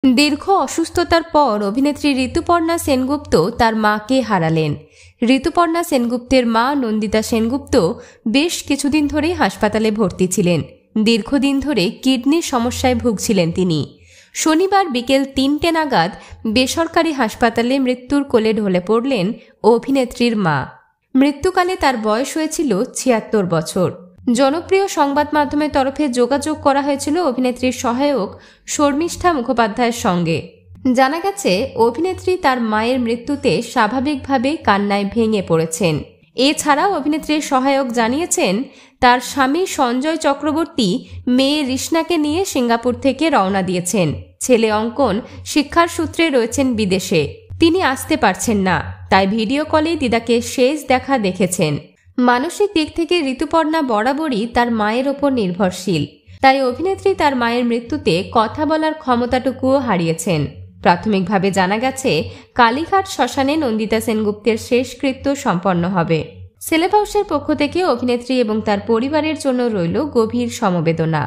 দীর্ঘ অসুস্থতার পর অভিনেত্রী ঋতুপর্ণা সেনগুপ্ত তার মাকে হারালেন। ঋতুপর্ণা সেনগুপ্তের মা নন্দিতা সেনগুপ্ত বেশ কিছুদিন ধরেই হাসপাতালে ভর্তি ছিলেন। দীর্ঘদিন ধরে কিডনির সমস্যায় ভুগছিলেন তিনি। শনিবার বিকেল ৩টে নাগাদ বেসরকারি হাসপাতালে মৃত্যুর কোলে ঢলে পড়লেন অভিনেত্রীর মা। মৃত্যুকালে তার বয়স হয়েছিল ৭৬ বছর। জনপ্রিয় সংবাদ মাধ্যমের তরফে যোগাযোগ করা হয়েছিল অভিনেত্রীর সহায়ক শর্মিষ্ঠা মুখোপাধ্যায়ের সঙ্গে। জানা গেছে, অভিনেত্রী তার মায়ের মৃত্যুতে স্বাভাবিকভাবে কান্নায় ভেঙে পড়েছেন। এছাড়াও অভিনেত্রীর সহায়ক জানিয়েছেন, তার স্বামী সঞ্জয় চক্রবর্তী মেয়ে রিশনাকে নিয়ে সিঙ্গাপুর থেকে রওনা দিয়েছেন। ছেলে অঙ্কন শিক্ষার সূত্রে রয়েছেন বিদেশে, তিনি আসতে পারছেন না, তাই ভিডিও কলে দিদাকে শেষ দেখা দেখেছেন। মানসিক দিক থেকে ঋতুপর্ণা বরাবরই তার মায়ের ওপর নির্ভরশীল, তাই অভিনেত্রী তার মায়ের মৃত্যুতে কথা বলার ক্ষমতাটুকুও হারিয়েছেন। প্রাথমিকভাবে জানা গেছে, কালীঘাট শ্মশানে নন্দিতা সেনগুপ্তের শেষকৃত্য সম্পন্ন হবে। সেলেব হাউসের পক্ষ থেকে অভিনেত্রী এবং তার পরিবারের জন্য রইল গভীর সমবেদনা।